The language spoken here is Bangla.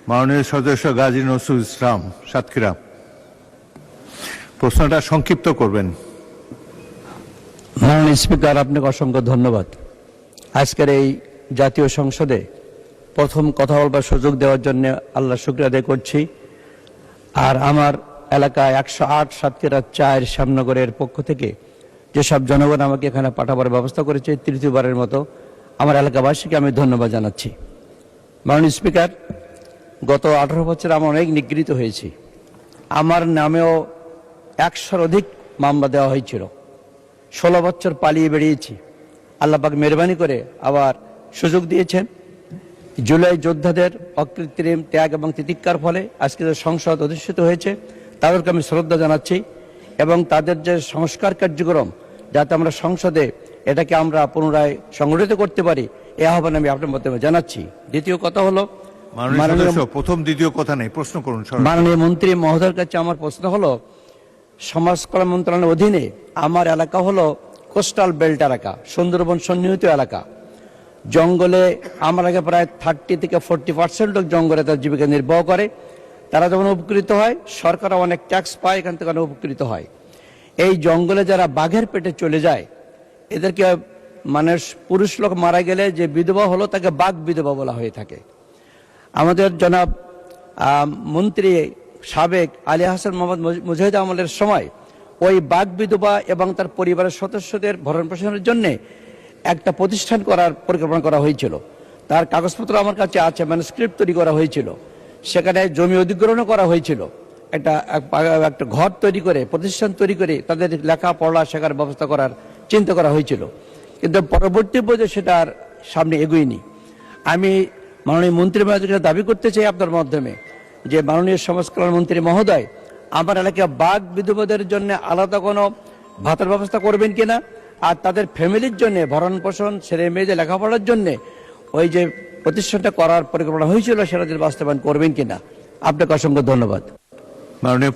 মাননীয় সদস্য গাজী নজরুল ইসলাম সাতক্ষীরা, প্রশ্নটা সংক্ষিপ্ত করবেন। মাননীয় স্পিকার, আপনাকে অসংখ্য ধন্যবাদ। আজকের এই জাতীয় সংসদে প্রথম কথা বলবার সুযোগ দেওয়ার জন্য আল্লাহ শুকরিয়া আদায় করছি। আর আমার এলাকায় 108 সাতক্ষীরা 4 শ্যামনগরের পক্ষ থেকে যেসব জনগণ আমাকে এখানে পাঠাবার ব্যবস্থা করেছে, তৃতীয়বারের মতো আমার এলাকাবাসীকে আমি ধন্যবাদ জানাচ্ছি। মাননীয় স্পিকার, গত 18 বছর আমি অনেক নিগৃহীত হয়েছি। আমার নামেও 100-র অধিক মামলা দেওয়া হয়েছিল। 16 বছর পালিয়ে বেরিয়েছি। আল্লাহ পাক মেহরবানি করে আবার সুযোগ দিয়েছেন। জুলাই যোদ্ধাদের অকৃত্রিম ত্যাগ এবং তিতিক্ষার ফলে আজকে যে সংসদ অধিষ্ঠিত হয়েছে, তাদেরকে আমি শ্রদ্ধা জানাচ্ছি এবং তাদের যে সংস্কার কার্যক্রম, যাতে আমরা সংসদে এটাকে আমরা পুনরায় সংগঠিত করতে পারি, এই আহ্বান আমি আপনার মাধ্যমে জানাচ্ছি। দ্বিতীয় কথা হলো, প্রথম দ্বিতীয় কথা নেই, প্রশ্ন করুন। মাননীয় মন্ত্রী মহোদয়ের কাছে আমার প্রশ্ন হলো, সমাজ কল্যাণ মন্ত্রণালয়ের অধীনে আমার এলাকা হলো কোস্টাল বেল্ট এলাকা, সুন্দরবন সন্নিহিত এলাকা। জঙ্গলে আমার আগে প্রায় 30 থেকে 40% লোক জঙ্গলে তার জীবিকা নির্বাহ করে। তারা যখন উপকৃত হয়, সরকারও অনেক ট্যাক্স পায়, এখান থেকে উপকৃত হয়। এই জঙ্গলে যারা বাঘের পেটে চলে যায়, এদেরকে মানে পুরুষ লোক মারা গেলে যে বিধবা হলো তাকে বাঘ বিধবা বলা হয়ে থাকে। আমাদের জনাব মন্ত্রী সাবেক আলী হাসান মোহাম্মদ মুজাহিদ আমলের সময় ওই বাঘ বিধবা এবং তার পরিবারের সদস্যদের ভরণ পোষণের জন্য একটা প্রতিষ্ঠান করার পরিকল্পনা করা হয়েছিল। তার কাগজপত্র আমার কাছে আছে, ম্যানুস্ক্রিপ্ট তৈরি করা হয়েছিল। সেখানে জমি অধিগ্রহণও করা হয়েছিল। একটা ঘর তৈরি করে, প্রতিষ্ঠান তৈরি করে তাদের লেখাপড়া শেখার ব্যবস্থা করার চিন্তা করা হয়েছিল। কিন্তু পরবর্তী পর্যায়ে সেটা আর সামনে এগোয়নি। আমি মাননীয় মন্ত্রী মহোদয়কে দাবি করতে চাই আপনার মাধ্যমে যে, মাননীয় সমাজ কল্যাণ মন্ত্রী মহোদয়, আমার এলাকায় বাঘ বিধবাদের জন্য আলাদা কোনো ভাতার ব্যবস্থা করবেন কিনা, আর তাদের ফ্যামিলির জন্য ভরণ পোষণ, ছেলে মেয়েদের লেখাপড়ার জন্য ওই যে প্রতিষ্ঠানটা করার পরিকল্পনা হয়েছিল সেটা বাস্তবায়ন করবেন কিনা। আপনাকে অসংখ্য ধন্যবাদ। মাননীয়